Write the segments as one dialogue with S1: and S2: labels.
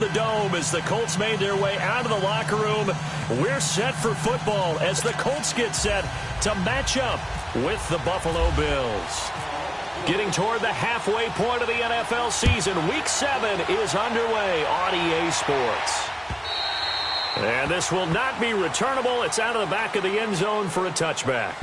S1: the Dome as the Colts made their way out of the locker room. We're set for football as the Colts get set to match up with the Buffalo Bills. Getting toward the halfway point of the NFL season, Week 7 is underway on EA Sports. And this will not be returnable. It's out of the back of the end zone for a touchback.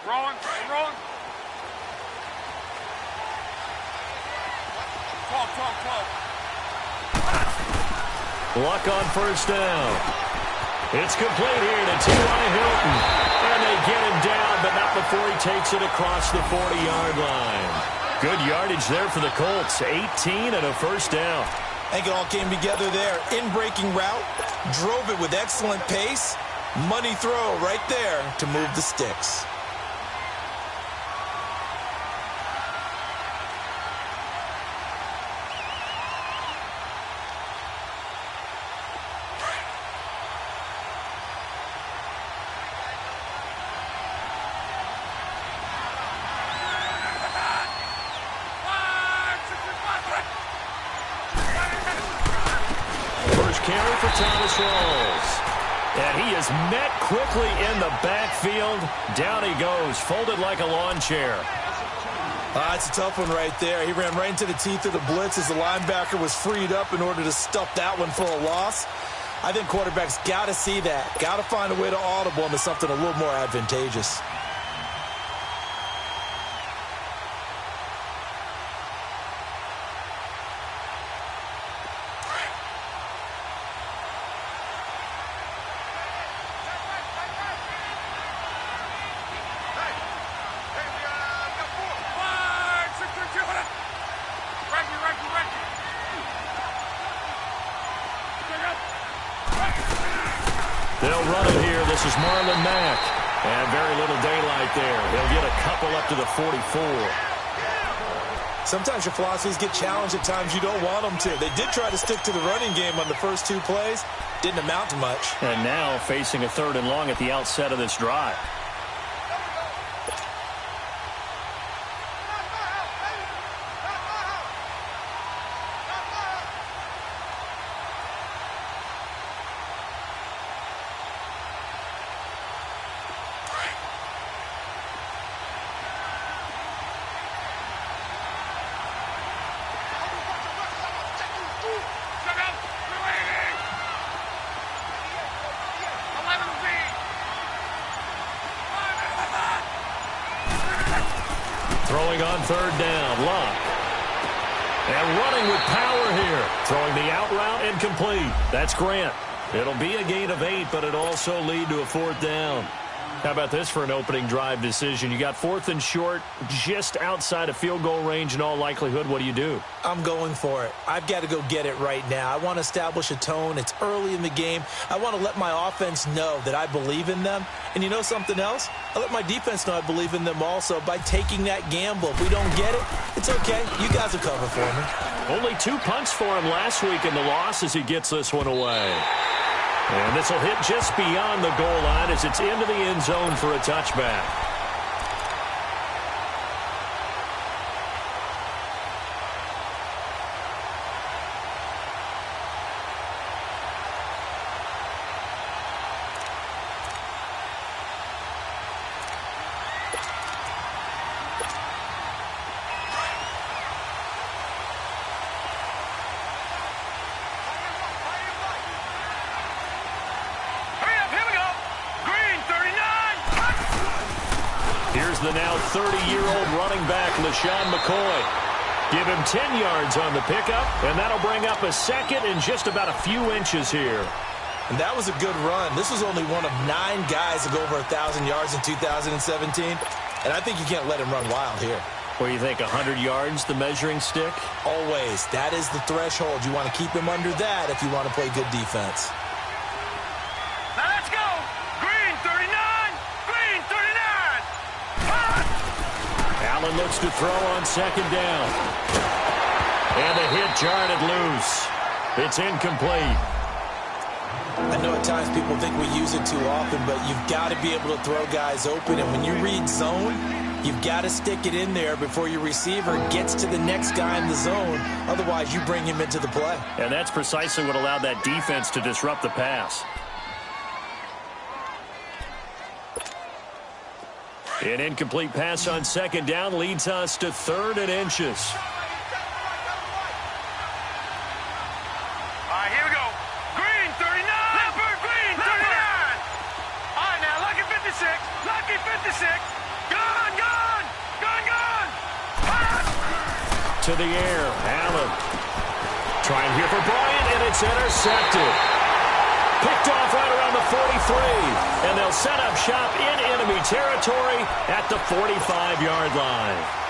S2: Wrong.
S1: Luck on first down. It's complete here to T.Y. Hilton. And they get him down, but not before he takes it across the 40-yard line. Good yardage there for the Colts. 18 and a first down.
S3: I think it all came together there. In-breaking route, drove it with excellent pace. Money throw right there to move the sticks.
S1: Carry for Thomas Rawls. And he is met quickly in the backfield. Down he goes, folded like a lawn chair.
S3: It's a tough one right there. He ran right into the teeth of the blitz as the linebacker was freed up in order to stuff that one for a loss. I think quarterbacks got to see that. Got to find a way to audible into something a little more advantageous.
S1: They'll run it here. This is Marlon Mack. And very little daylight there. He'll get a couple up to the 44.
S3: Sometimes your philosophies get challenged at times you don't want them to. They did try to stick to the running game on the first two plays. Didn't amount to much.
S1: And now facing a 3rd and long at the outset of this drive. Throwing on 3rd down, Luck. And running with power here. Throwing the out route incomplete. That's Grant. It'll be a gain of 8, but it'll also lead to a 4th down. How about this for an opening drive decision? You got 4th and short, just outside of field goal range in all likelihood. What do you do?
S3: I'm going for it. I've got to go get it right now. I want to establish a tone. It's early in the game. I want to let my offense know that I believe in them. And you know something else? I let my defense know I believe in them also by taking that gamble. If we don't get it, it's okay. You guys will cover for me.
S1: Only 2 punts for him last week in the loss as he gets this one away. And this will hit just beyond the goal line as it's into the end zone for a touchback. Here's the now 30-year-old running back, LaShawn McCoy. Give him 10 yards on the pickup, and that'll bring up a second in just about a few inches here.
S3: And that was a good run. This was only one of 9 guys to go over 1,000 yards in 2017, and I think you can't let him run wild here.
S1: What do you think, 100 yards, the measuring stick?
S3: Always. That is the threshold. You want to keep him under that if you want to play good defense.
S1: Allen looks to throw on second down. And the hit jarred it loose. It's incomplete.
S3: I know at times people think we use it too often, but you've got to be able to throw guys open. And when you read zone, you've got to stick it in there before your receiver gets to the next guy in the zone. Otherwise, you bring him into the play.
S1: And that's precisely what allowed that defense to disrupt the pass. An incomplete pass on second down leads us to 3rd and inches. To the air, Allen trying here for Bryant, and it's intercepted. Picked off right around the 43, and they'll set up shop in enemy territory at the 45-yard line.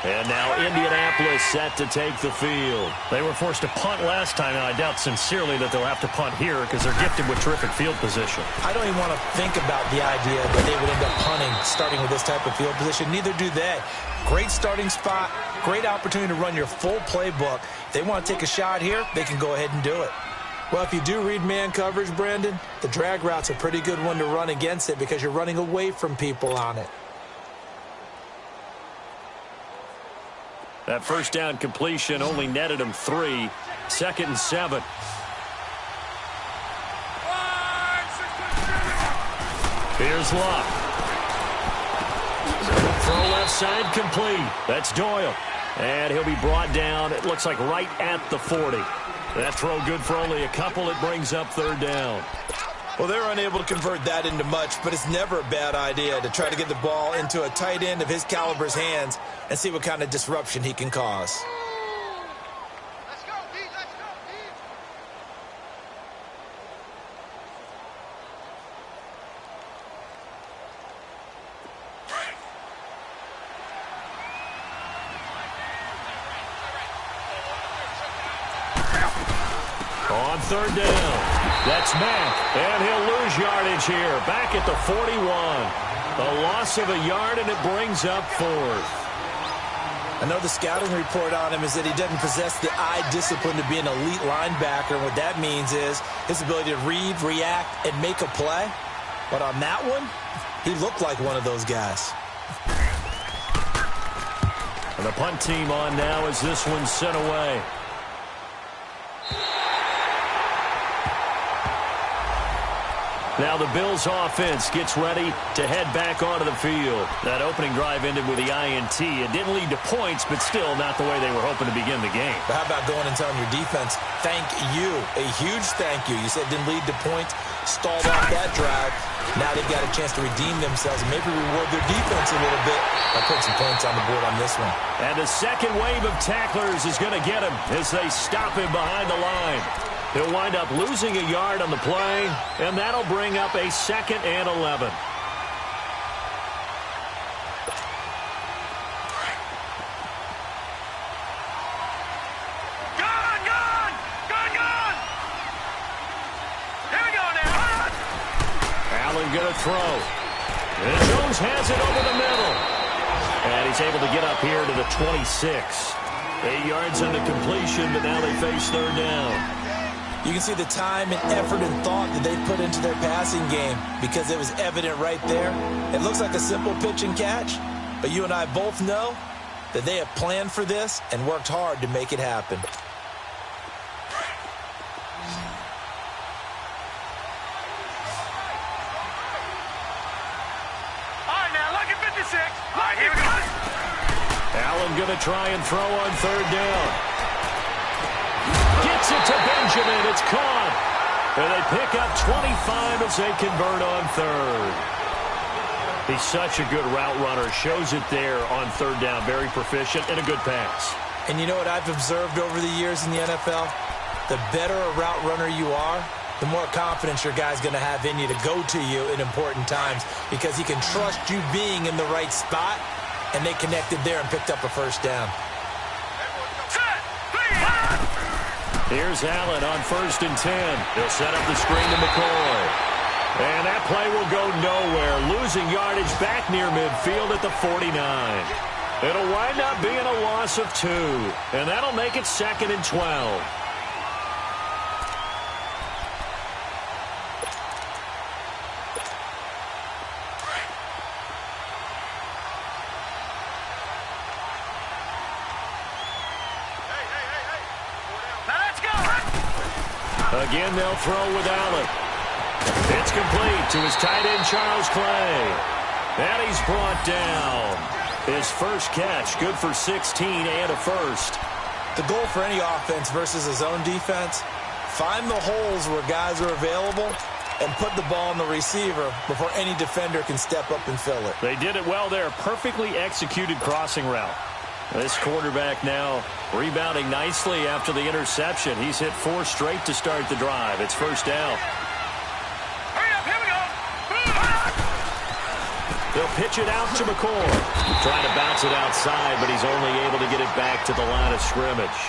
S1: And now Indianapolis set to take the field. They were forced to punt last time, and I doubt sincerely that they'll have to punt here because they're gifted with terrific field position.
S3: I don't even want to think about the idea that they would end up punting starting with this type of field position. Neither do they. Great starting spot, great opportunity to run your full playbook. If they want to take a shot here, they can go ahead and do it. Well, if you do read man coverage, Brandon, the drag route's a pretty good one to run against it because you're running away from people on it.
S1: That first down completion only netted him 3. 2nd and 7. Here's Luck. Throw left side complete. That's Doyle. And he'll be brought down, it looks like right at the 40. That throw good for only a couple. It brings up 3rd down.
S3: Well, they're unable to convert that into much, but it's never a bad idea to try to get the ball into a tight end of his caliber's hands and see what kind of disruption he can cause.
S2: Let's go, D. Let's go, D.
S1: On 3rd down. That's Mack, and he'll lose yardage here. Back at the 41. A loss of a yard, and it brings up 4th.
S3: I know the scouting report on him is that he doesn't possess the eye discipline to be an elite linebacker. And what that means is his ability to read, react, and make a play. But on that one, he looked like one of those guys.
S1: And the punt team on now as this one's sent away. Now the Bills offense gets ready to head back onto the field. That opening drive ended with the INT. It didn't lead to points, but still not the way they were hoping to begin the game.
S3: But how about going and telling your defense, thank you, a huge thank you. You said it didn't lead to points, stalled off that drive. Now they've got a chance to redeem themselves and maybe reward their defense a little bit by putting some points on the board on this one.
S1: And the second wave of tacklers is going to get him as they stop him behind the line. He'll wind up losing a yard on the play, and that'll bring up a 2nd and 11.
S2: Here we go now.
S1: Allen going to throw. And Jones has it over the middle. And he's able to get up here to the 26. 8 yards on the completion, but now they face 3rd down.
S3: You can see the time and effort and thought that they put into their passing game because it was evident right there. It looks like a simple pitch and catch, but you and I both know that they have planned for this and worked hard to make it happen.
S2: All right, now, look at 56. All right, here we go.
S1: Allen going to try and throw on 3rd down. Gets it to Benjamin. It's caught. And they pick up 25 as they convert on 3rd. He's such a good route runner. Shows it there on 3rd down. Very proficient and a good pass.
S3: And you know what I've observed over the years in the NFL? The better a route runner you are, the more confidence your guy's going to have in you to go to you in important times because he can trust you being in the right spot, and they connected there and picked up a 1st down.
S2: Set. Please.
S1: Here's Allen on 1st and 10. He'll set up the screen to McCoy. And that play will go nowhere. Losing yardage back near midfield at the 49. It'll wind up being a loss of 2. And that'll make it 2nd and 12. Again, they'll throw with Allen. It's complete to his tight end, Charles Clay. And he's brought down. His first catch, good for 16 and a first.
S3: The goal for any offense versus his own defense, find the holes where guys are available and put the ball on the receiver before any defender can step up and fill it.
S1: They did it well there. Perfectly executed crossing route. This quarterback now rebounding nicely after the interception. He's hit 4 straight to start the drive. It's first down.
S2: Hurry up, here we go.
S1: They'll pitch it out to McCoy. Trying to bounce it outside, but he's only able to get it back to the line of scrimmage.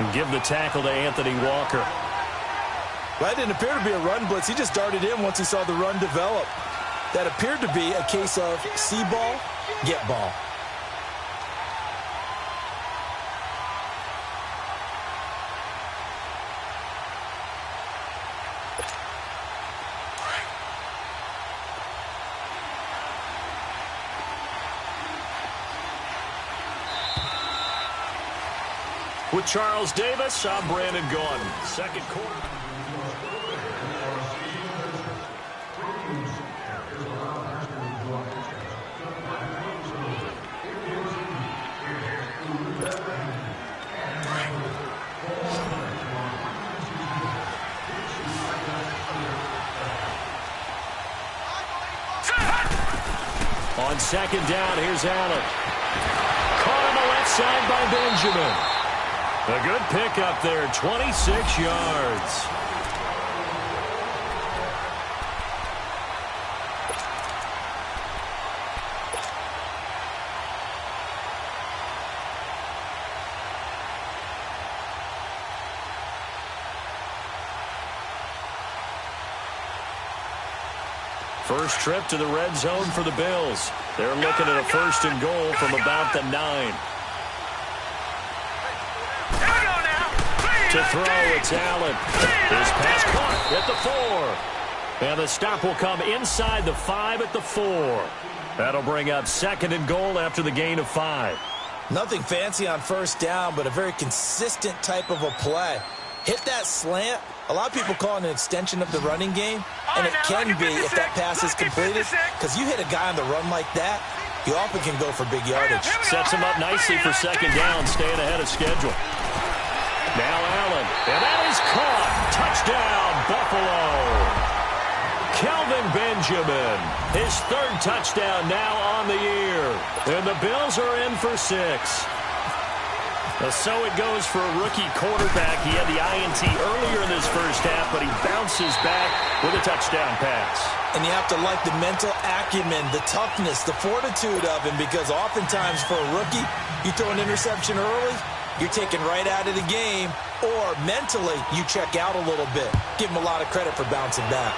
S1: And give the tackle to Anthony Walker.
S3: That didn't appear to be a run blitz. He just darted in once he saw the run develop. That appeared to be a case of see ball, get ball.
S1: With Charles Davis, I'm Brandon Gordon. Second quarter. On 2nd down, here's Allen. Caught on the left side by Benjamin. A good pickup there, 26 yards. First trip to the red zone for the Bills. They're looking at a 1st and goal from about the 9. To throw, it's Allen. His pass caught at the 4. And the stop will come inside the 5 at the 4. That'll bring up 2nd and goal after the gain of 5.
S3: Nothing fancy on 1st down, but a very consistent type of a play. Hit that slant. A lot of people call it an extension of the running game, and it can be if that pass is completed, because you hit a guy on the run like that, you often can go for big yardage.
S1: Sets him up nicely for 2nd down, staying ahead of schedule. Now Allen, and that is caught. Touchdown, Buffalo. Kelvin Benjamin, his 3rd touchdown now on the year. And the Bills are in for 6. So it goes for a rookie quarterback. He had the INT earlier in this first half, but he bounces back with a touchdown pass.
S3: And you have to like the mental acumen, the toughness, the fortitude of him, because oftentimes for a rookie, you throw an interception early, you're taken right out of the game, or mentally you check out a little bit. Give him a lot of credit for bouncing back.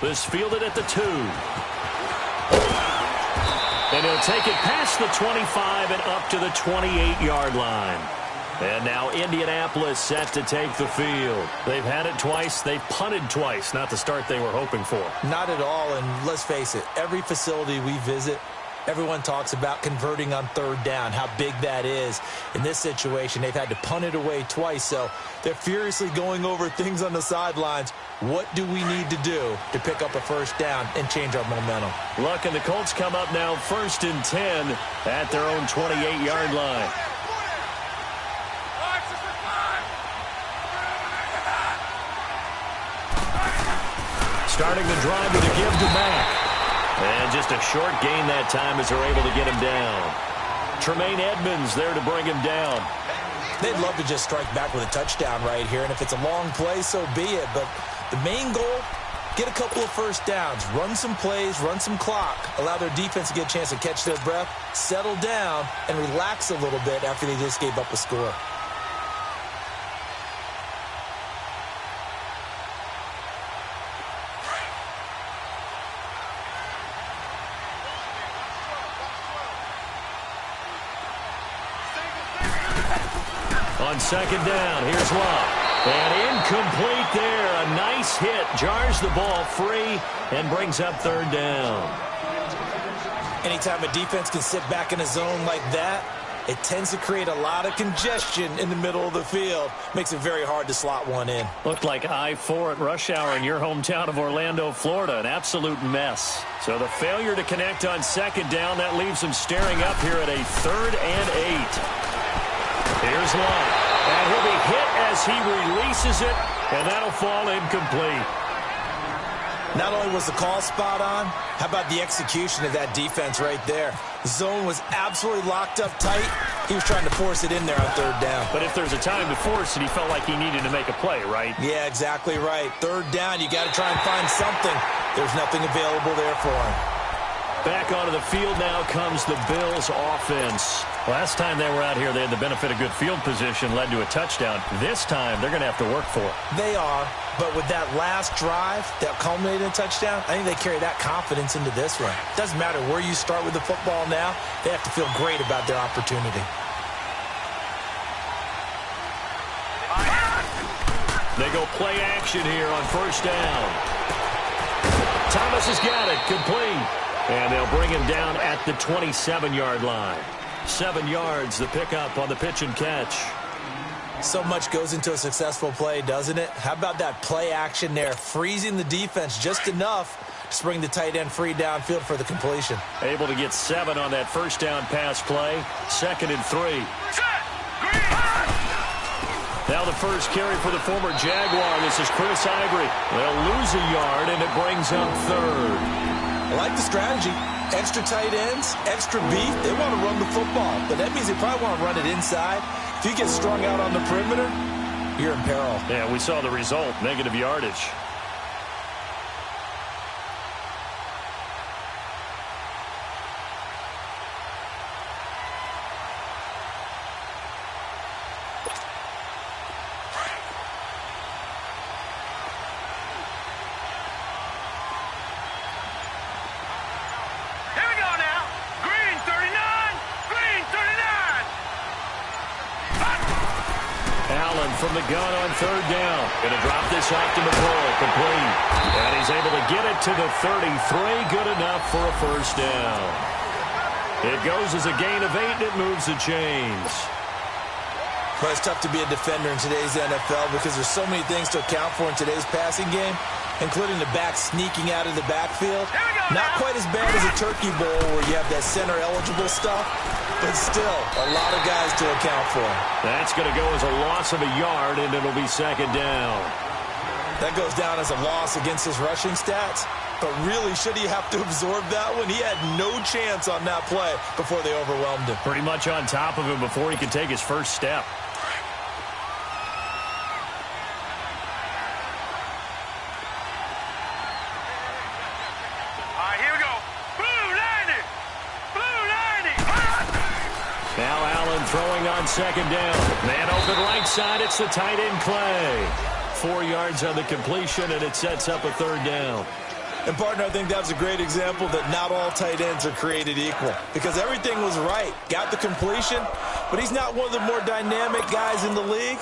S1: This fielded at the 2. And he'll take it past the 25 and up to the 28-yard line. And now Indianapolis set to take the field. They've had it twice. They've punted twice. Not the start they were hoping for.
S3: Not at all, and let's face it, every facility we visit, everyone talks about converting on 3rd down, how big that is. In this situation, they've had to punt it away twice, so they're furiously going over things on the sidelines. What do we need to do to pick up a 1st down and change our momentum?
S1: Look, and the Colts come up now 1st and 10 at their own 28-yard line. Starting the drive with a give to Mack. And just a short gain that time as they're able to get him down. Tremaine Edmonds there to bring him down.
S3: They'd love to just strike back with a touchdown right here, and if it's a long play, so be it. But the main goal, Get a couple of first downs, run some plays, run some clock, allow their defense to get a chance to catch their breath, settle down, and relax a little bit after they just gave up a score.
S1: On second down, here's Love. And incomplete there. A nice hit. Jars the ball free and brings up third down.
S3: Anytime a defense can sit back in a zone like that, it tends to create a lot of congestion in the middle of the field. Makes it very hard to slot one in.
S1: Looked like I-4 at rush hour in your hometown of Orlando, Florida. An absolute mess. So the failure to connect on second down, that leaves him staring up here at a 3rd and 8. Here's Love. And he'll be hit as he releases it, and that'll fall incomplete.
S3: Not only was the call spot on, how about the execution of that defense right there? The zone was absolutely locked up tight. He was trying to force it in there on third down.
S1: But if there's a time to force it, he felt like he needed to make a play, right?
S3: Yeah, exactly right. Third down, you got to try and find something. There's nothing available there for him.
S1: Back onto the field now comes the Bills offense. Last time they were out here, they had the benefit of good field position, led to a touchdown. This time, they're going to have to work for it.
S3: They are, but with that last drive that culminated in a touchdown, I think they carry that confidence into this one. Doesn't matter where you start with the football now, they have to feel great about their opportunity.
S1: They go play action here on first down. Thomas has got it, complete. And they'll bring him down at the 27-yard line. 7 yards, the pickup on the pitch and catch.
S3: So much goes into a successful play, doesn't it? How about that play action there, freezing the defense just enough to bring the tight end free downfield for the completion.
S1: Able to get 7 on that first down pass play. 2nd and 3. Now the first carry for the former Jaguar. This is Chris Ivory. They'll lose a yard, and it brings up 3rd.
S3: I like the strategy. Extra tight ends, extra beef. They want to run the football, but that means they probably want to run it inside. If you get strung out on the perimeter, you're in peril.
S1: Yeah, we saw the result, negative yardage. From the gun on third down. Going to drop this off to McCoy. Complete. And he's able to get it to the 33. Good enough for a first down. It goes as a gain of 8, and it moves the chains.
S3: But it's tough to be a defender in today's NFL because there's so many things to account for in today's passing game, including the back sneaking out of the backfield. Not quite as bad as a turkey bowl where you have that center-eligible stuff, but still a lot of guys to account for.
S1: That's going to go as a loss of a yard, and it'll be 2nd down.
S3: That goes down as a loss against his rushing stats, but really, should he have to absorb that one? He had no chance on that play before they overwhelmed him.
S1: Pretty much on top of him before he could take his first step. Throwing on second down. Man open right side. It's the tight end Clay. 4 yards on the completion, and it sets up a 3rd down.
S3: And, partner, I think that was a great example that not all tight ends are created equal because everything was right. Got the completion, but he's not one of the more dynamic guys in the league.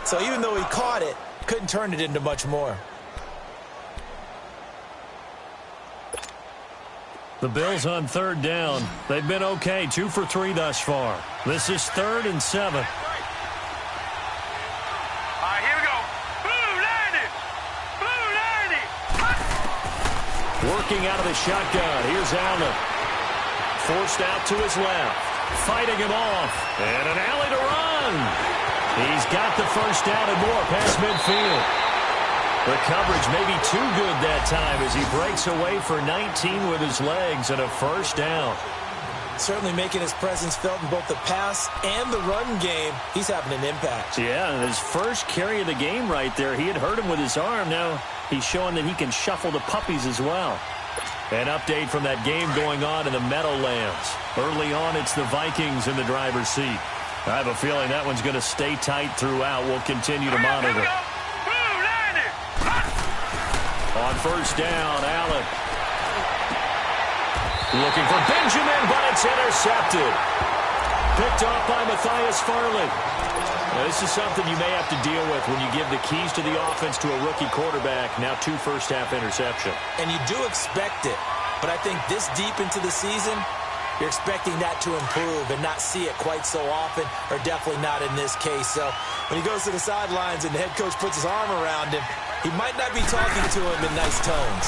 S3: So even though he caught it, couldn't turn it into much more.
S1: The Bills on 3rd down. They've been okay, 2 for 3 thus far. This is 3rd and 7.
S2: All right, here we go. Blue 90.
S1: Working out of the shotgun. Here's Allen. Forced out to his left. Fighting him off. And an alley to run. He's got the first down and more past midfield. The coverage may be too good that time as he breaks away for 19 with his legs and a first down.
S3: Certainly making his presence felt in both the pass and the run game. He's having an impact.
S1: Yeah, his first carry of the game right there. He had hurt him with his arm. Now He's showing that he can shuffle the puppies as well. An update from that game going on in the Meadowlands. Early on, it's the Vikings in the driver's seat. I have a feeling that one's going to stay tight throughout. We'll continue to monitor. On first down, Allen. Looking for Benjamin, but it's intercepted. Picked off by Matthias Farley. Now, this is something you may have to deal with when you give the keys to the offense to a rookie quarterback. Now 2 first-half interceptions.
S3: And you do expect it. But I think this deep into the season, you're expecting that to improve and not see it quite so often, or definitely not in this case. So when he goes to the sidelines and the head coach puts his arm around him, he might not be talking to him in nice tones.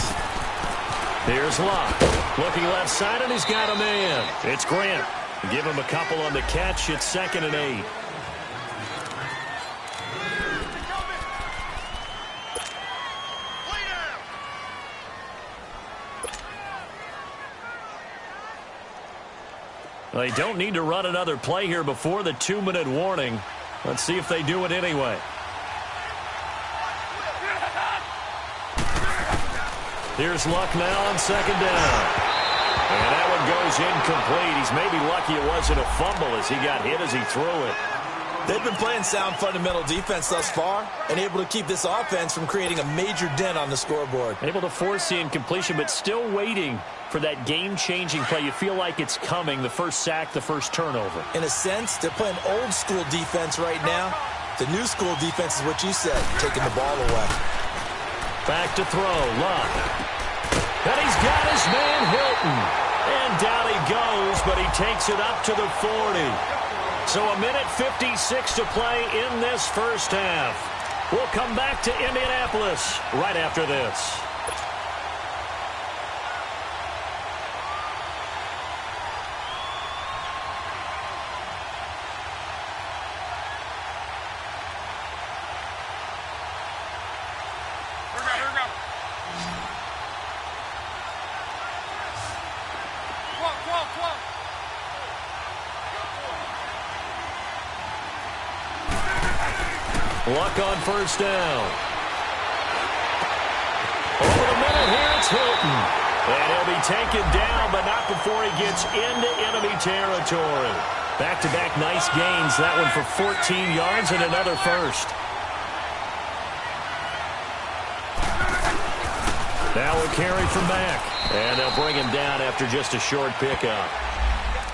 S1: Here's Locke. Looking left side, and he's got a man. It's Grant. Give him a couple on the catch. It's 2nd and 8. They don't need to run another play here before the 2-minute warning. Let's see if they do it anyway. Here's Luck now on 2nd down. And that one goes incomplete. He's maybe lucky it wasn't a fumble as he got hit as he threw it.
S3: They've been playing sound fundamental defense thus far and able to keep this offense from creating a major dent on the scoreboard.
S1: Able to force the incompletion, but still waiting for that game-changing play. You feel like it's coming, the first sack, the first turnover.
S3: In a sense, they're playing old-school defense right now. The new school defense is what you said, taking the ball away.
S1: Back to throw, Luck. And he's got his man, Hilton. And down he goes, but he takes it up to the 40. So 1:56 to play in this first half. We'll come back to Indianapolis right after this. Luck on first down. Over the middle here, it's Hilton. And he'll be taken down, but not before he gets into enemy territory. Back-to-back nice gains. That one for 14 yards and another first. Now a carry from Mack. And they'll bring him down after just a short pickup.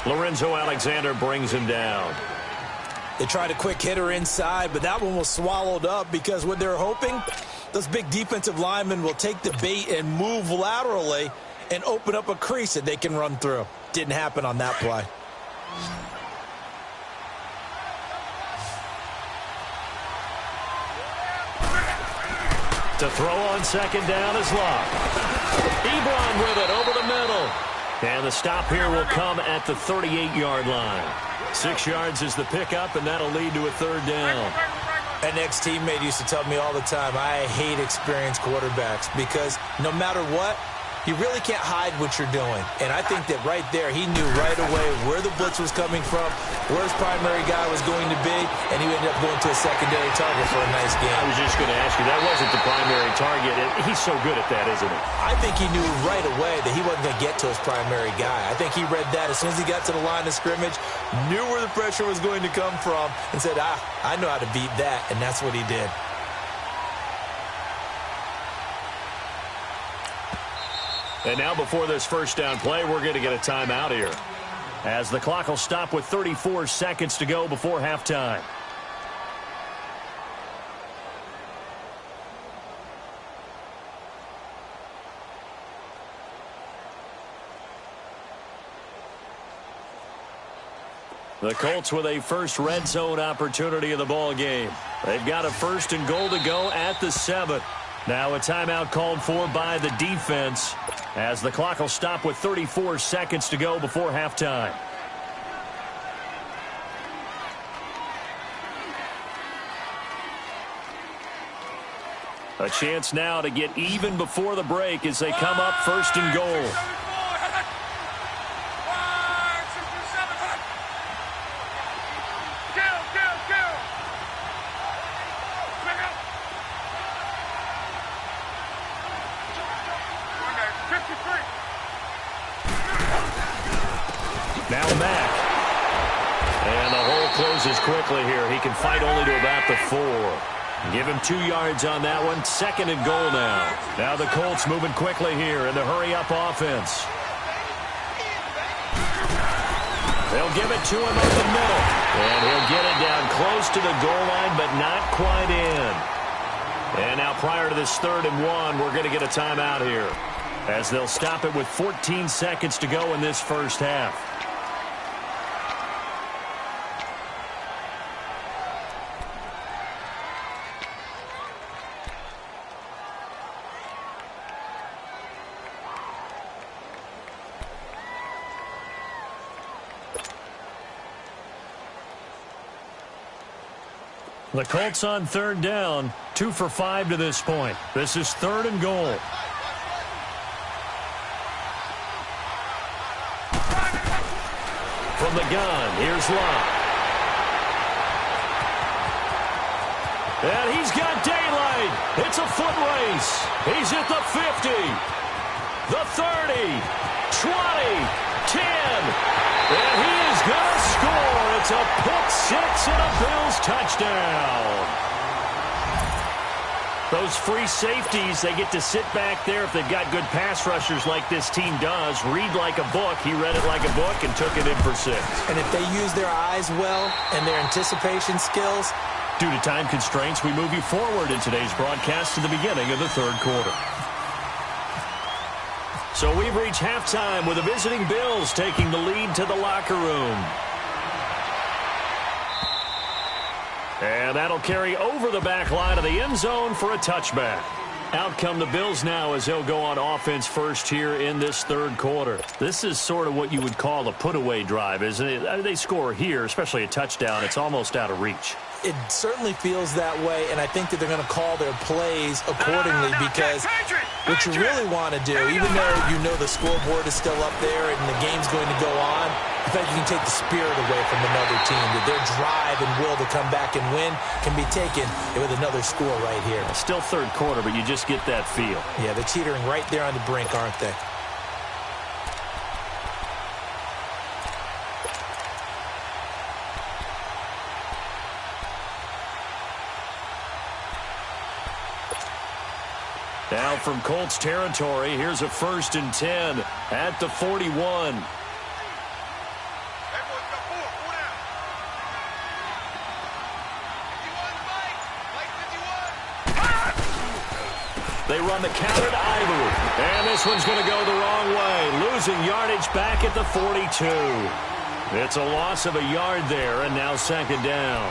S1: Lorenzo Alexander brings him down.
S3: They tried a quick hitter inside, but that one was swallowed up because what they're hoping, those big defensive linemen will take the bait and move laterally and open up a crease that they can run through. Didn't happen on that play.
S1: To throw on second down is Locke. Ebron with it over the middle. And the stop here will come at the 38-yard line. 6 yards is the pickup, and that'll lead to a third down.
S3: An ex-teammate used to tell me all the time, I hate experienced quarterbacks because no matter what, you really can't hide what you're doing. And I think that right there, he knew right away where the blitz was coming from, where his primary guy was going to be, and he ended up going to a secondary target for a nice game.
S1: I was just going to ask you, that wasn't the primary target. He's so good at that, isn't he?
S3: I think he knew right away that he wasn't going to get to his primary guy. I think he read that as soon as he got to the line of scrimmage, knew where the pressure was going to come from, and said, I know how to beat that, and that's what he did.
S1: And now before this first down play, we're going to get a timeout here, as the clock will stop with 34 seconds to go before halftime. The Colts with a first red zone opportunity of the ball game. They've got a 1st and goal to go at the 7. Now a timeout called for by the defense, as the clock will stop with 34 seconds to go before halftime. A chance now to get even before the break as they come up 1st and goal. Now Mack. And the hole closes quickly here. He can fight only to about the 4. Give him 2 yards on that one. 2nd and goal now. Now the Colts moving quickly here in the hurry-up offense. They'll give it to him up the middle. And he'll get it down close to the goal line, but not quite in. And now prior to this 3rd and 1, we're going to get a timeout here, as they'll stop it with 14 seconds to go in this first half. The Colts on 3rd down, 2 for 5 to this point. This is 3rd and goal. From the gun, here's Lott. And he's got daylight. It's a foot race. He's at the 50, the 30, 20, 10. And he is going to score. It's a pick 6 and a Bills touchdown. Those free safeties, they get to sit back there if they've got good pass rushers like this team does. Read like a book. He read it like a book and took it in for 6.
S3: And if they use their eyes well and their anticipation skills.
S1: Due to time constraints, we move you forward in today's broadcast to the beginning of the 3rd quarter. So we've reached halftime with the visiting Bills taking the lead to the locker room. And that'll carry over the back line of the end zone for a touchback. Out come the Bills now as they'll go on offense first here in this 3rd quarter. This is sort of what you would call a put-away drive, isn't it? They score here, especially a touchdown. It's almost out of reach.
S3: It certainly feels that way, and I think that they're going to call their plays accordingly because what you really want to do, even though you know the scoreboard is still up there and the game's going to go on, in fact, you can take the spirit away from another team. That their drive and will to come back and win can be taken with another score right here.
S1: Still 3rd quarter, but you just get that feel.
S3: Yeah, they're teetering right there on the brink, aren't they?
S1: Now from Colts territory, here's a 1st and 10 at the 41. They run the counter to Ivory. And this one's going to go the wrong way. Losing yardage back at the 42. It's a loss of a yard there, and now 2nd down.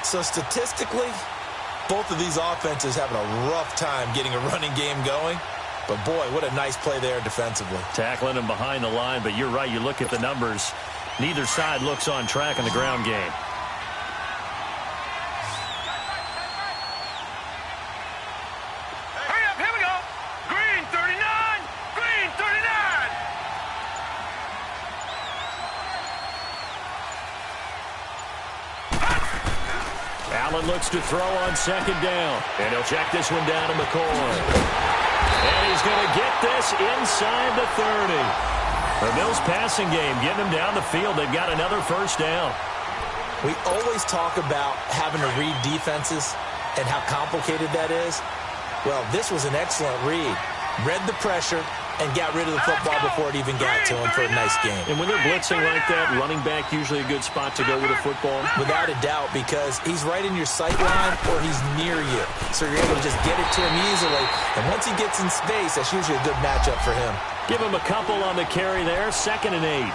S3: So statistically, both of these offenses having a rough time getting a running game going. But, boy, what a nice play there defensively.
S1: Tackling him behind the line, but you're right. You look at the numbers. Neither side looks on track in the ground game.
S2: Hurry up, here we go. Green 39, green 39.
S1: Allen looks to throw on 2nd down. And he'll check this one down to McCoy. And he's going to get this inside the 30. The Bills passing game, getting them down the field. They've got another 1st down.
S3: We always talk about having to read defenses and how complicated that is. Well, this was an excellent read. Read the pressure and got rid of the football before it even got to him for a nice game.
S1: And when they're blitzing like that, running back usually a good spot to go with a football?
S3: Without a doubt, because he's right in your sight line or he's near you. So you're able to just get it to him easily. And once he gets in space, that's usually a good matchup for him.
S1: Give him a couple on the carry there. 2nd and 8.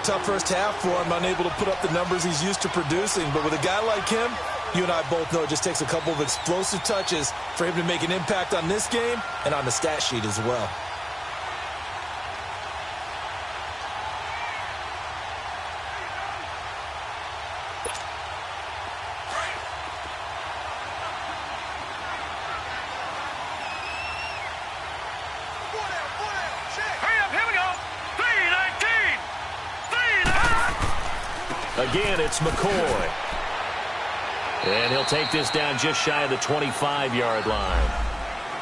S3: Tough first half for him, unable to put up the numbers he's used to producing. But with a guy like him, you and I both know it just takes a couple of explosive touches for him to make an impact on this game and on the stat sheet as well.
S1: Again, it's McCoy. And he'll take this down just shy of the 25-yard line.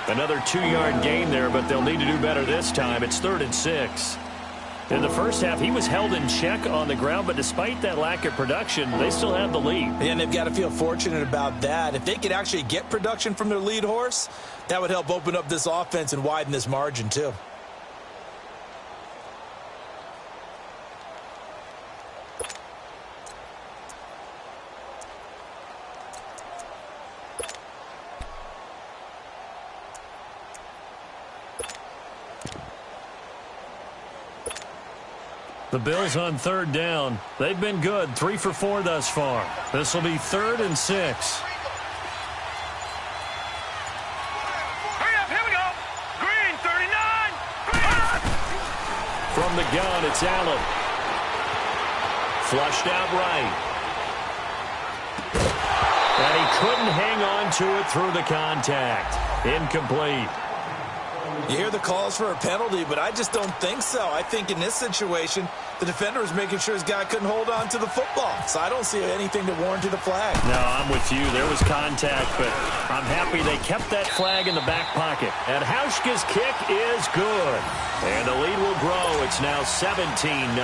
S1: Another 2-yard gain there, but they'll need to do better this time. It's 3rd and 6. In the first half, he was held in check on the ground, but despite that lack of production, they still have the lead.
S3: And they've got to feel fortunate about that. If they could actually get production from their lead horse, that would help open up this offense and widen this margin too.
S1: The Bills on third down. They've been good, 3 for 4 thus far. This will be 3rd and 6.
S2: Hurry up, here we go. Green, 39.
S1: From the gun, it's Allen. Flushed out right. And he couldn't hang on to it through the contact. Incomplete.
S3: You hear the calls for a penalty, but I just don't think so. I think in this situation, the defender was making sure his guy couldn't hold on to the football. So I don't see anything to warrant the flag.
S1: No, I'm with you. There was contact, but I'm happy they kept that flag in the back pocket. And Hauschka's kick is good. And the lead will grow. It's now 17-0.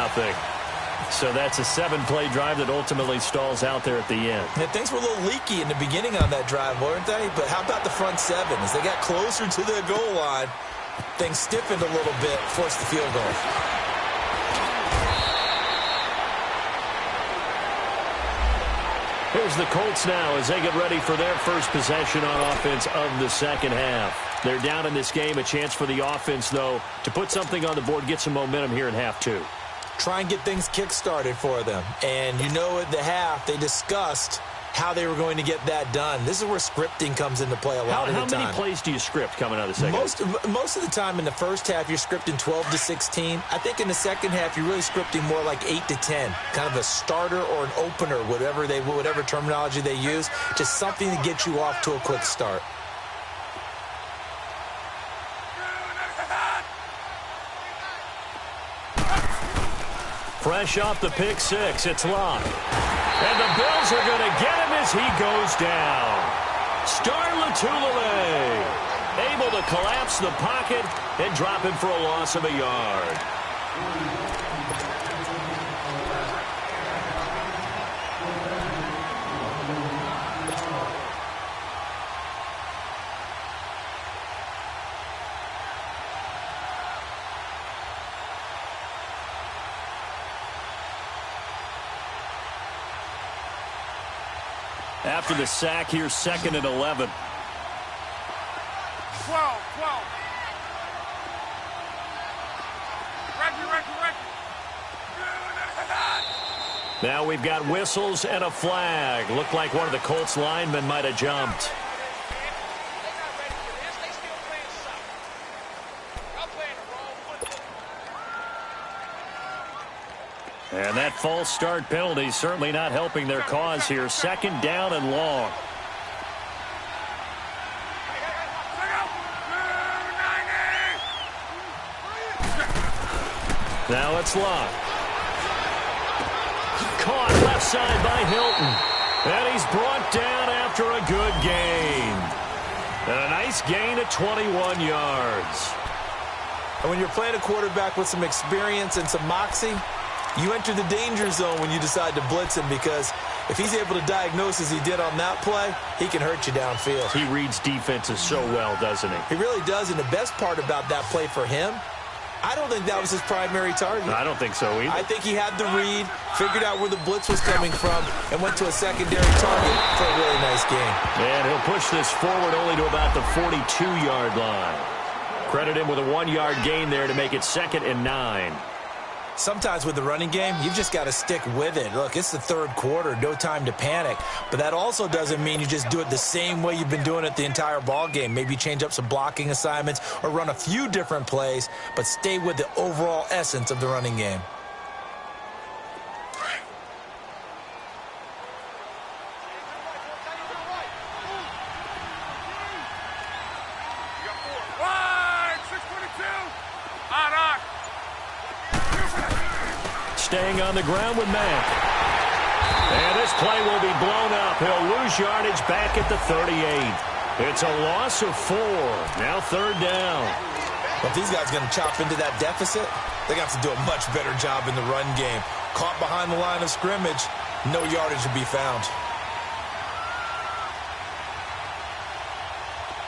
S1: So that's a 7-play drive that ultimately stalls out there at the end.
S3: Yeah, things were a little leaky in the beginning on that drive, weren't they? But how about the front 7? As they got closer to the goal line, things stiffened a little bit, forced the field goal.
S1: Here's the Colts now as they get ready for their first possession on offense of the second half. They're down in this game. A chance for the offense, though, to put something on the board, get some momentum here in half 2.
S3: Try and get things kick-started for them. And you know at the half, they discussed how they were going to get that done. This is where scripting comes into play a lot of the time.
S1: How many plays do you script coming out of the second half?
S3: Most of the time in the first half, you're scripting 12 to 16. I think in the second half, you're really scripting more like 8 to 10. Kind of a starter or an opener, whatever terminology they use. Just something to get you off to a quick start.
S1: Fresh off the pick 6, it's Locke. And the Bills are going to get him as he goes down. Star Latulippe able to collapse the pocket and drop him for a loss of a yard. After the sack, here's 2nd and 11.
S2: 12.
S1: Now we've got whistles and a flag. Looked like one of the Colts linemen might have jumped. And that false start penalty certainly not helping their cause here. 2nd down and long. Now it's Locke. Caught left side by Hilton. And he's brought down after a good gain. And a nice gain at 21 yards.
S3: And when you're playing a quarterback with some experience and some moxie, you enter the danger zone when you decide to blitz him, because if he's able to diagnose as he did on that play, he can hurt you downfield.
S1: He reads defenses so well, doesn't he?
S3: He really does, and the best part about that play for him, I don't think that was his primary target.
S1: I don't think so either.
S3: I think he had the read, figured out where the blitz was coming from, and went to a secondary target for a really nice game.
S1: And he'll push this forward only to about the 42-yard line. Credit him with a 1-yard gain there to make it 2nd and 9.
S3: Sometimes with the running game, you've just got to stick with it. Look, it's the 3rd quarter, no time to panic. But that also doesn't mean you just do it the same way you've been doing it the entire ball game. Maybe change up some blocking assignments or run a few different plays, but stay with the overall essence of the running game.
S1: Staying on the ground with Mack. And this play will be blown up. He'll lose yardage back at the 38. It's a loss of 4. Now 3rd down.
S3: Well, if these guys are going to chop into that deficit, they're going to have to do a much better job in the run game. Caught behind the line of scrimmage, no yardage to be found.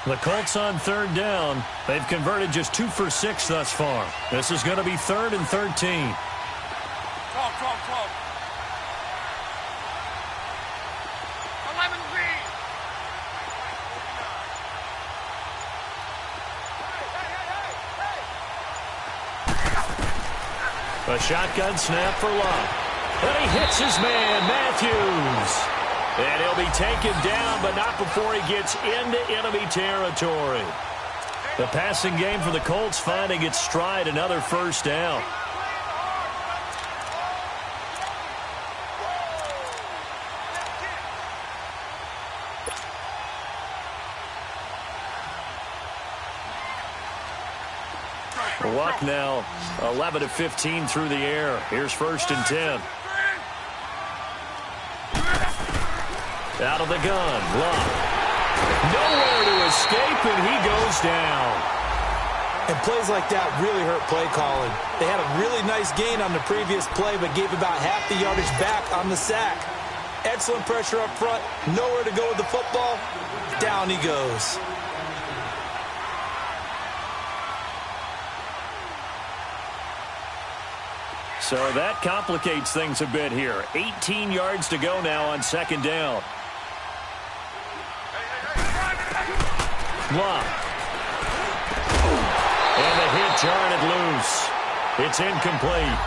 S1: The Colts on third down. They've converted just 2 for 6 thus far. This is going to be 3rd and 13.
S2: Talk. 11 green.
S1: A shotgun snap for Love. And he hits his man, Matthews. And he'll be taken down, but not before he gets into enemy territory. The passing game for the Colts finding its stride, another first down. The walk now 11 of 15 through the air. Here's 1st and 10. Out of the gun, Love. Nowhere to escape, and he goes down.
S3: And plays like that really hurt play calling. They had a really nice gain on the previous play, but gave about half the yardage back on the sack. Excellent pressure up front. Nowhere to go with the football. Down he goes.
S1: So that complicates things a bit here. 18 yards to go now on 2nd down. Love. And the hit jarred it loose. It's incomplete.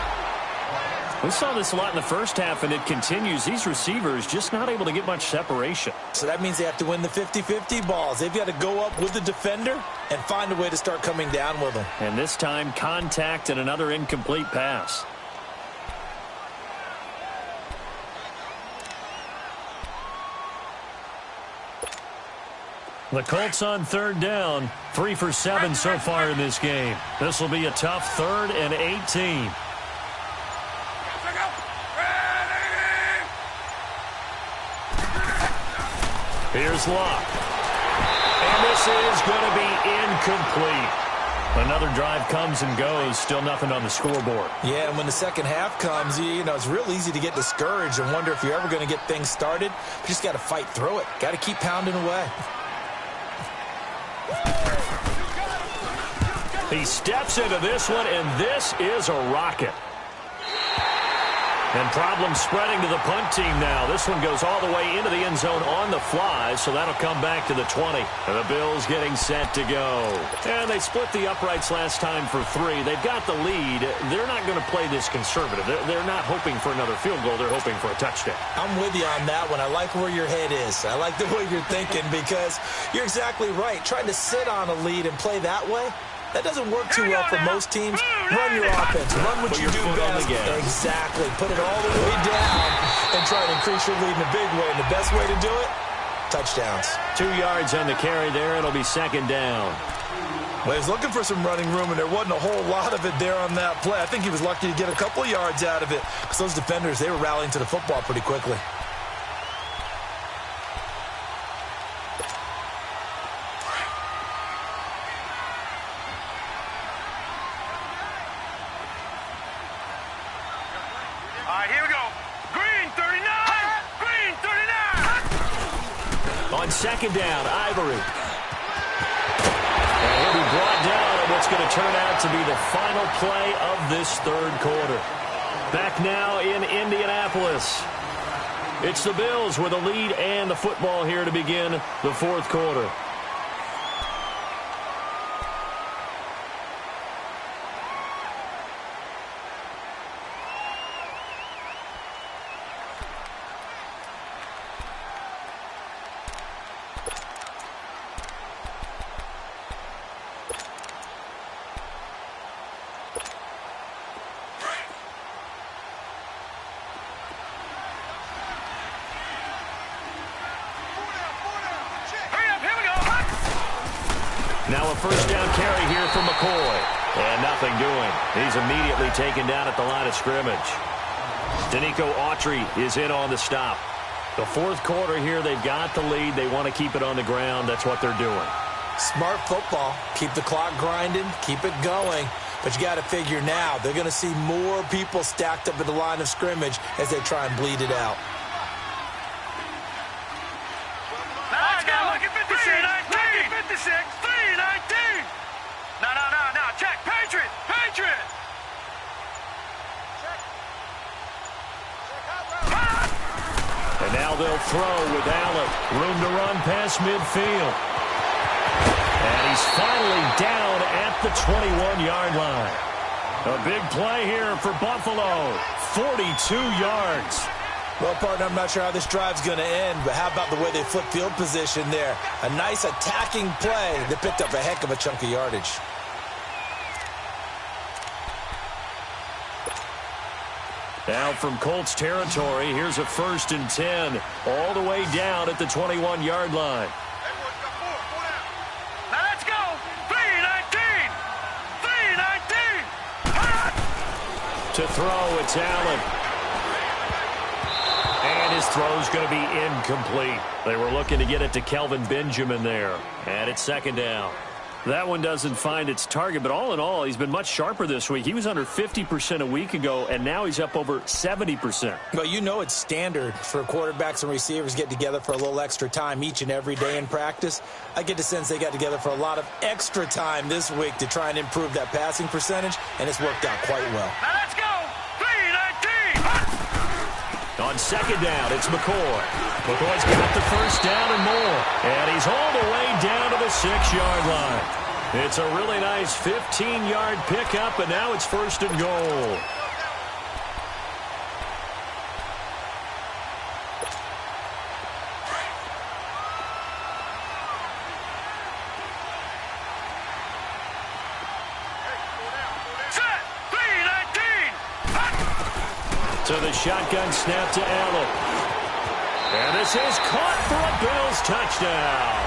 S1: We saw this a lot in the first half, and it continues. These receivers just not able to get much separation.
S3: So that means they have to win the 50-50 balls. They've got to go up with the defender and find a way to start coming down with them.
S1: And this time, contact and another incomplete pass. The Colts on 3rd down, 3 for 7 so far in this game. This will be a tough 3rd and 18. Here's Locke. And this is going to be incomplete. Another drive comes and goes, still nothing on the scoreboard.
S3: Yeah, and when the second half comes, you know, it's real easy to get discouraged and wonder if you're ever going to get things started. You just got to fight through it. Got to keep pounding away.
S1: He steps into this one, and this is a rocket. And problems spreading to the punt team now. This one goes all the way into the end zone on the fly, so that'll come back to the 20. And the Bills getting set to go. And they split the uprights last time for 3. They've got the lead. They're not going to play this conservative. They're not hoping for another field goal. They're hoping for a touchdown.
S3: I'm with you on that one. I like where your head is. I like the way you're thinking because you're exactly right. Trying to sit on a lead and play that way, that doesn't work too well for most teams. Run your offense. Run what you do best. Exactly. Put it all the way down and try to increase your lead in a big way. And the best way to do it, touchdowns.
S1: 2 yards on the carry there. It'll be 2nd down.
S3: Well, he was looking for some running room, and there wasn't a whole lot of it there on that play. I think he was lucky to get a couple of yards out of it because those defenders, they were rallying to the football pretty quickly.
S2: Here we go. Green 39. Green 39.
S1: On 2nd down, Ivory. And he'll be brought down on what's going to turn out to be the final play of this 3rd quarter. Back now in Indianapolis. It's the Bills with the lead and the football here to begin the 4th quarter. Now a 1st down carry here for McCoy. And nothing doing. He's immediately taken down at the line of scrimmage. Danico Autry is in on the stop. The 4th quarter here, they've got the lead. They want to keep it on the ground. That's what they're doing.
S3: Smart football. Keep the clock grinding. Keep it going. But you got to figure now, they're going to see more people stacked up at the line of scrimmage as they try and bleed it out.
S2: Let's go. Look at 56. 56. 319. No. Check. Patriot.
S1: And now they'll throw with Allen. Room to run past midfield. And he's finally down at the 21-yard line. A big play here for Buffalo. 42 yards.
S3: Well, partner, I'm not sure how this drive's going to end, but how about the way they flip field position there? A nice attacking play that picked up a heck of a chunk of yardage.
S1: Now from Colts territory, here's a 1st and 10, all the way down at the 21-yard line.
S2: Now let's go. 319.
S1: To throw, it's Allen. And his throw's going to be incomplete. They were looking to get it to Kelvin Benjamin there. And it's 2nd down. That one doesn't find its target, but all in all, he's been much sharper this week. He was under 50% a week ago, and now he's up over 70%.
S3: Well, you know it's standard for quarterbacks and receivers get together for a little extra time each and every day in practice. I get the sense they got together for a lot of extra time this week to try and improve that passing percentage, and it's worked out quite well.
S2: Now let's go. 319.
S1: On 2nd down, it's McCoy. McCoy's got the 1st down and more. And he's all the way down to the 6-yard line. It's a really nice 15-yard pickup, and now it's 1st and goal.
S2: Set. 319.
S1: To the shotgun snap to Allen. And this is caught for a Bills touchdown.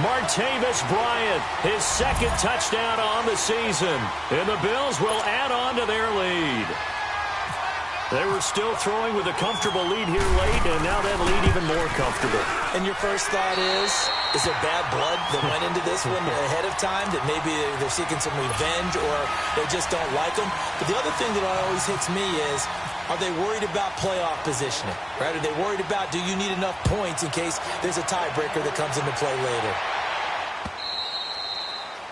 S1: Martavis Bryant, his 2nd touchdown on the season. And the Bills will add on to their lead. They were still throwing with a comfortable lead here late, and now that lead even more comfortable.
S3: And your first thought is there bad blood that went into this one ahead of time, that maybe they're seeking some revenge or they just don't like them? But the other thing that always hits me is, are they worried about playoff positioning? Right? Are they worried about, do you need enough points in case there's a tiebreaker that comes into play later?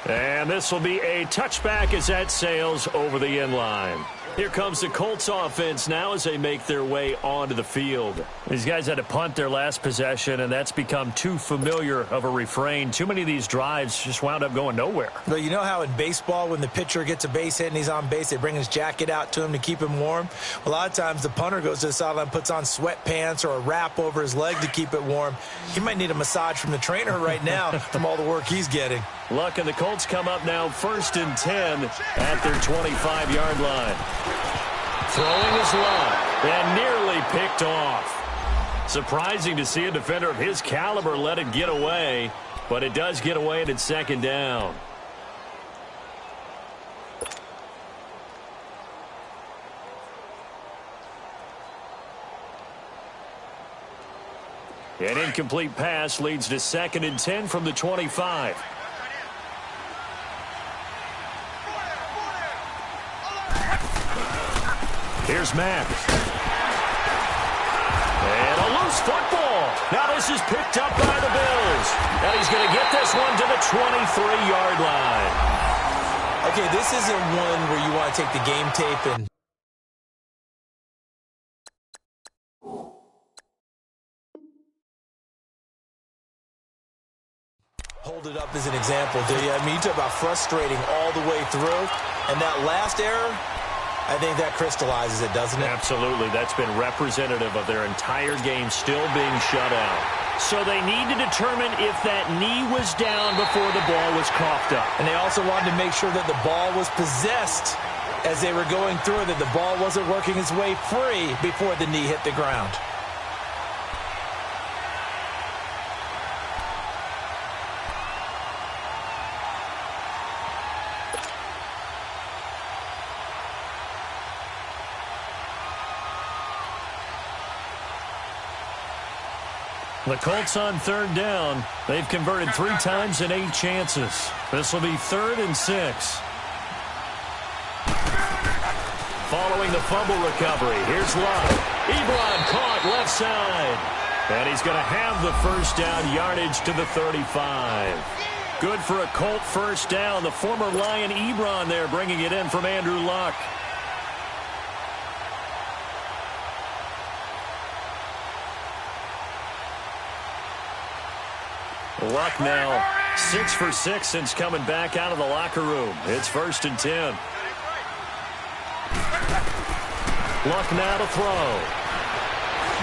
S1: And this will be a touchback as that sails over the end line. Here comes the Colts offense now as they make their way onto the field. These guys had to punt their last possession, and that's become too familiar of a refrain. Too many of these drives just wound up going nowhere.
S3: Well, you know how in baseball when the pitcher gets a base hit and he's on base, they bring his jacket out to him to keep him warm? A lot of times the punter goes to the sideline, puts on sweatpants or a wrap over his leg to keep it warm. He might need a massage from the trainer right now from all the work he's getting.
S1: Luck and the Colts come up now 1st and 10 at their 25-yard line. Throwing is low and nearly picked off. Surprising to see a defender of his caliber let it get away, but it does get away and it's 2nd down. An incomplete pass leads to 2nd and 10 from the 25. Here's Mack. And a loose football. Now this is picked up by the Bills. And he's going to get this one to the 23-yard line.
S3: Okay, this isn't one where you want to take the game tape and hold it up as an example, do you? I mean, you talk about frustrating all the way through. And that last error, I think that crystallizes it, doesn't it?
S1: Absolutely. That's been representative of their entire game still being shut out. So they need to determine if that knee was down before the ball was coughed up.
S3: And they also wanted to make sure that the ball was possessed as they were going through, that the ball wasn't working its way free before the knee hit the ground.
S1: The Colts on 3rd down. They've converted 3 times in 8 chances. This will be 3rd and 6. Following the fumble recovery, here's Luck. Ebron caught left side. And he's going to have the first down, yardage to the 35. Good for a Colt first down. The former Lion Ebron there bringing it in from Andrew Luck. Luck now 6 for 6 since coming back out of the locker room. It's 1st and 10. Luck now to throw.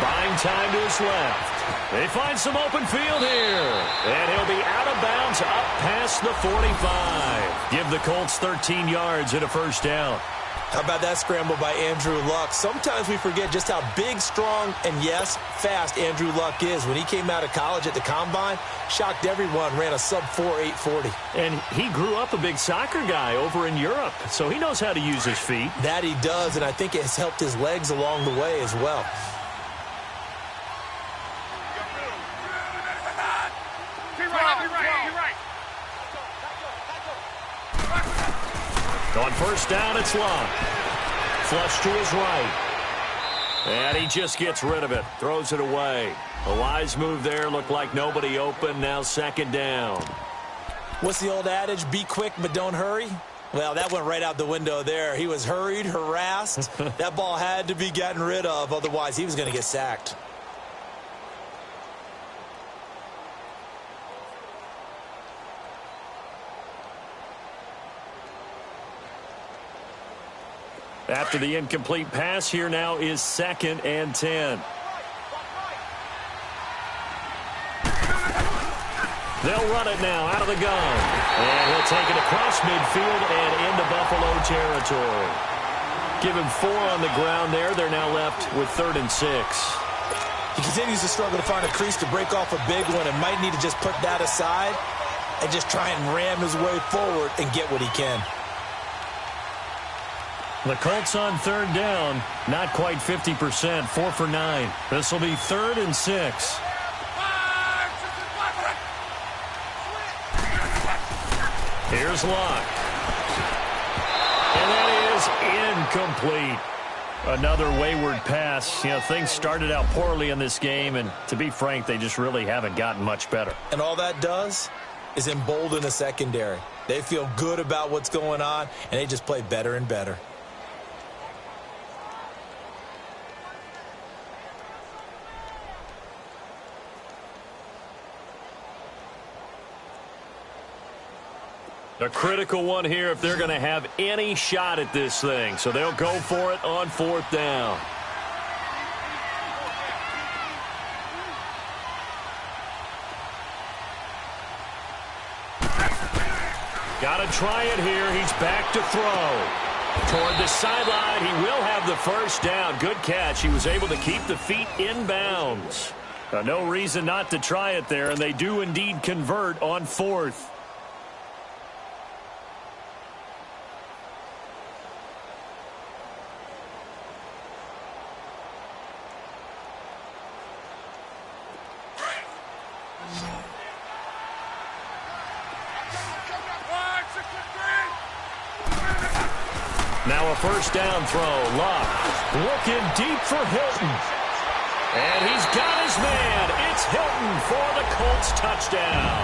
S1: Buying time to his left. They find some open field here. And he'll be out of bounds up past the 45. Give the Colts 13 yards and a first down.
S3: How about that scramble by Andrew Luck? Sometimes we forget just how big, strong, and yes, fast Andrew Luck is. When he came out of college at the Combine, shocked everyone, ran a sub-4 840.
S1: And he grew up a big soccer guy over in Europe, so he knows how to use his feet.
S3: That he does, and I think it has helped his legs along the way as well.
S1: On first down, it's Luck. Flush to his right. And he just gets rid of it. Throws it away. A wise move there. Looked like nobody open. Now 2nd down.
S3: What's the old adage? Be quick, but don't hurry? Well, that went right out the window there. He was hurried, harassed. That ball had to be gotten rid of. Otherwise, he was going to get sacked.
S1: After the incomplete pass, here now is 2nd and 10. They'll run it now out of the gun. And he'll take it across midfield and into Buffalo territory. Give him 4 on the ground there. They're now left with 3rd and 6.
S3: He continues to struggle to find a crease to break off a big one and might need to just put that aside and just try and ram his way forward and get what he can.
S1: The Colts on 3rd down, not quite 50%, 4 for 9. This will be 3rd and 6. Here's Luck. And that is incomplete. Another wayward pass. You know, things started out poorly in this game, and to be frank, they just really haven't gotten much better.
S3: And all that does is embolden the secondary. They feel good about what's going on, and they just play better and better.
S1: A critical one here if they're going to have any shot at this thing. So they'll go for it on 4th down. Got to try it here. He's back to throw. Toward the sideline, he will have the first down. Good catch. He was able to keep the feet in bounds. No reason not to try it there, and they do indeed convert on 4th. Now a first down throw. Luck looking deep for Hilton. And he's got his man. It's Hilton for the Colts touchdown.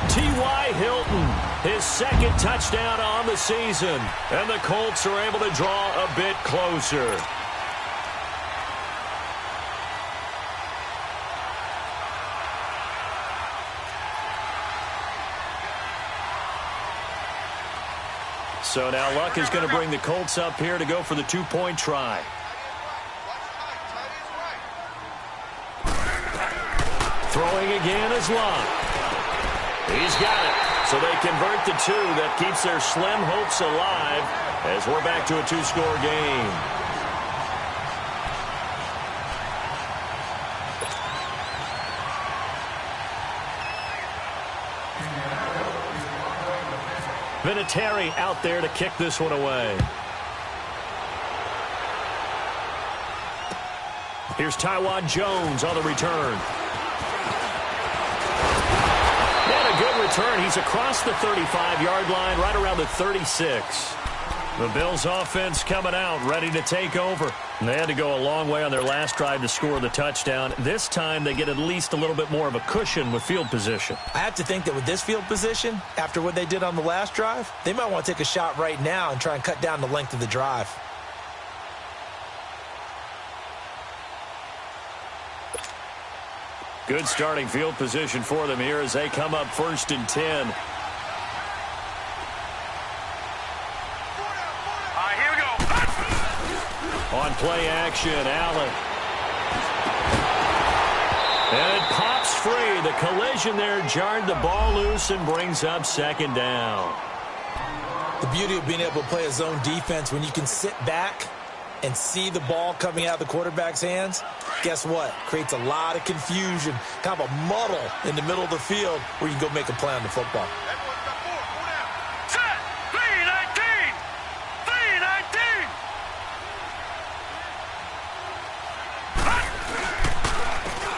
S1: T.Y. Hilton, his 2nd touchdown on the season. And the Colts are able to draw a bit closer. So now Luck is going to bring the Colts up here to go for the 2-point try. Throwing again is Luck. He's got it. So they convert the 2. That keeps their slim hopes alive as we're back to a 2-score game. Vinatieri out there to kick this one away. Here's Taiwan Jones on the return. And a good return. He's across the 35-yard line, right around the 36. The Bills offense coming out, ready to take over. And they had to go a long way on their last drive to score the touchdown. This time they get at least a little bit more of a cushion with field position.
S3: I have to think that with this field position, after what they did on the last drive, they might want to take a shot right now and try and cut down the length of the drive.
S1: Good starting field position for them here as they come up 1st and 10. On play action, Allen. And it pops free. The collision there jarred the ball loose and brings up 2nd down.
S3: The beauty of being able to play a zone defense when you can sit back and see the ball coming out of the quarterback's hands, guess what? Creates a lot of confusion, kind of a muddle in the middle of the field where you can go make a play on the football.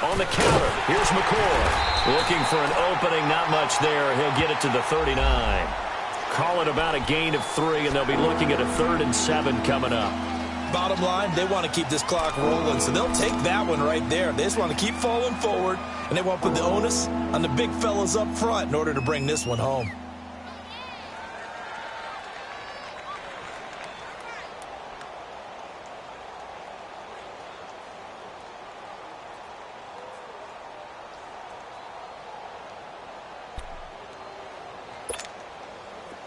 S1: On the counter, here's McCoy. Looking for an opening, not much there. He'll get it to the 39. Call it about a gain of 3, and they'll be looking at a 3rd and 7 coming up.
S3: Bottom line, they want to keep this clock rolling, so they'll take that one right there. They just want to keep falling forward, and they want to put the onus on the big fellas up front in order to bring this one home.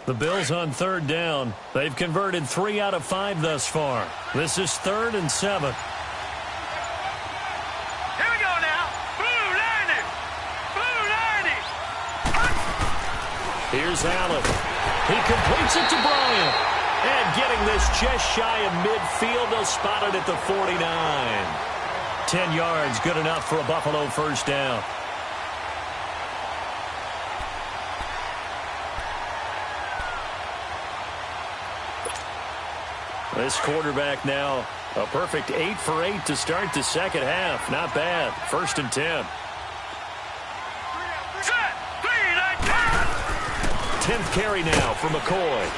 S1: The Bills on 3rd down. They've converted 3 out of 5 thus far. This is 3rd and 7.
S2: Here we go now. Blue 90. Blue 90.
S1: Here's Allen. He completes it to Bryant. And getting this just shy of midfield, they'll spot it at the 49. 10 yards, good enough for a Buffalo 1st down. This quarterback now, a perfect 8 for 8 to start the 2nd half. Not bad. 1st and 10. 10th carry now for McCoy.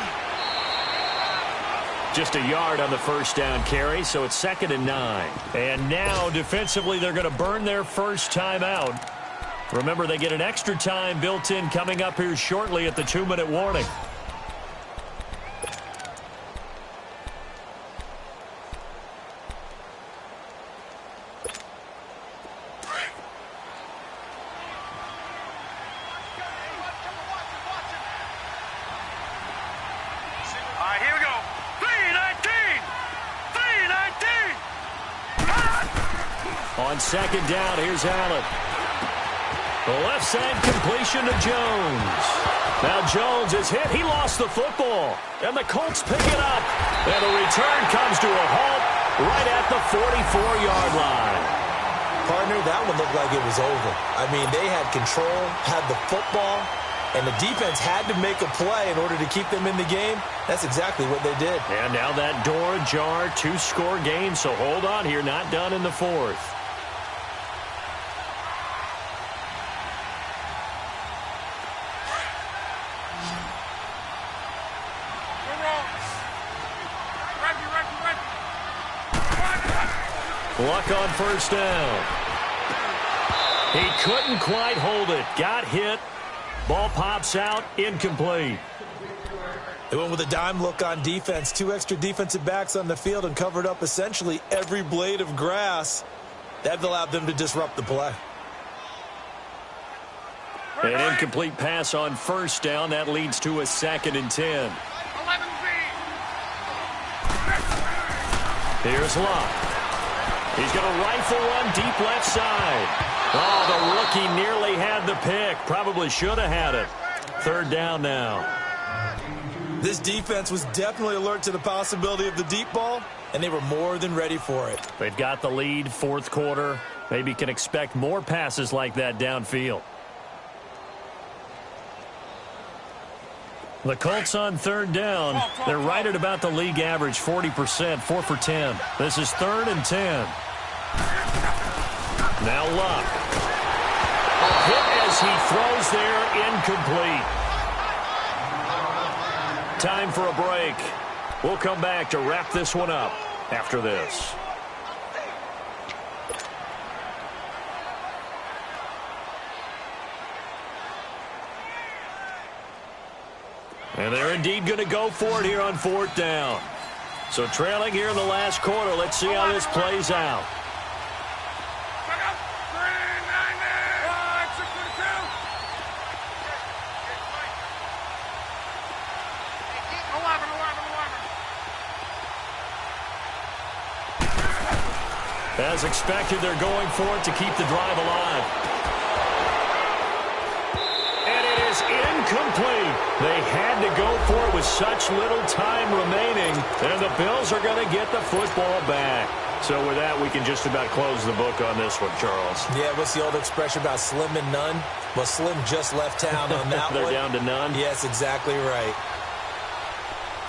S1: Just a yard on the 1st down carry, so it's 2nd and 9. And now, defensively, they're going to burn their first time out. Remember, they get an extra time built in coming up here shortly at the 2-minute warning. On 2nd down, here's Allen. The left side completion to Jones. Now Jones is hit. He lost the football. And the Colts pick it up. And the return comes to a halt right at the 44-yard line.
S3: Partner, that one looked like it was over. I mean, they had control, had the football, and the defense had to make a play in order to keep them in the game. That's exactly what they did.
S1: And now that door ajar, 2-score game. So hold on here, not done in the 4th. Luck on 1st down. He couldn't quite hold it. Got hit. Ball pops out. Incomplete.
S3: They went with a dime look on defense. 2 extra defensive backs on the field and covered up essentially every blade of grass. That allowed them to disrupt the play.
S1: An incomplete pass on 1st down. That leads to a 2nd and 10. Here's Locke. He's going to rifle one deep left side. Oh, the rookie nearly had the pick. Probably should have had it. 3rd down now.
S3: This defense was definitely alert to the possibility of the deep ball, and they were more than ready for it.
S1: They've got the lead, 4th quarter. Maybe can expect more passes like that downfield. The Colts on 3rd down. They're right at about the league average, 40%, 4 for 10. This is 3rd and 10. Now Luck. Hit as he throws there, incomplete. Time for a break. We'll come back to wrap this one up after this. And they're indeed going to go for it here on 4th down. So trailing here in the last quarter. Let's see how this plays out. As expected, they're going for it to keep the drive alive. And it is incomplete. They had to go for it with such little time remaining, and the Bills are going to get the football back. So with that, we can just about close the book on this one, Charles.
S3: Yeah, what's the old expression about slim and none? Well, Slim just left town on that
S1: They're
S3: one.
S1: down to none?
S3: Yes, exactly right.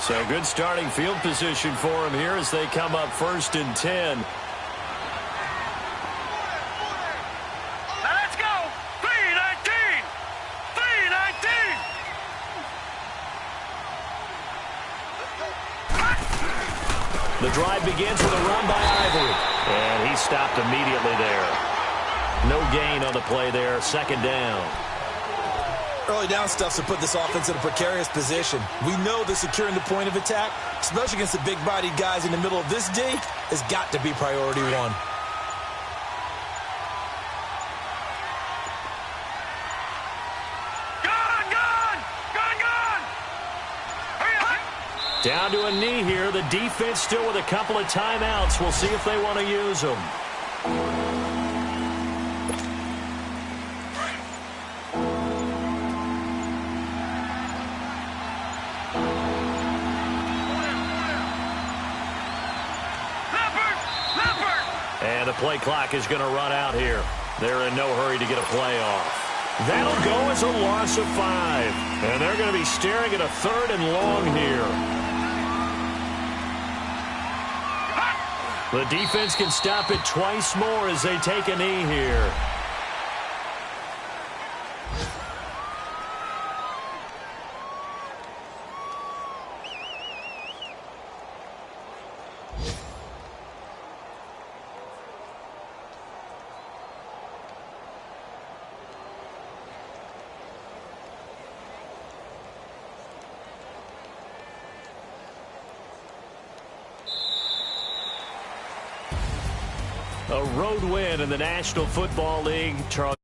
S1: So good starting field position for them here as they come up 1st and 10. The drive begins with a run by Ivory. And he stopped immediately there. No gain on the play there. 2nd down.
S3: Early down stuff to put this offense in a precarious position. We know that securing the point of attack, especially against the big-bodied guys in the middle of this D, has got to be priority one.
S1: Down to a knee here. The defense still with a couple of timeouts. We'll see if they want to use them. And the play clock is going to run out here. They're in no hurry to get a play off. That'll go as a loss of 5. And they're going to be staring at a 3rd and long here. The defense can stop it twice more as they take a knee here. A road win in the National Football League. Charles.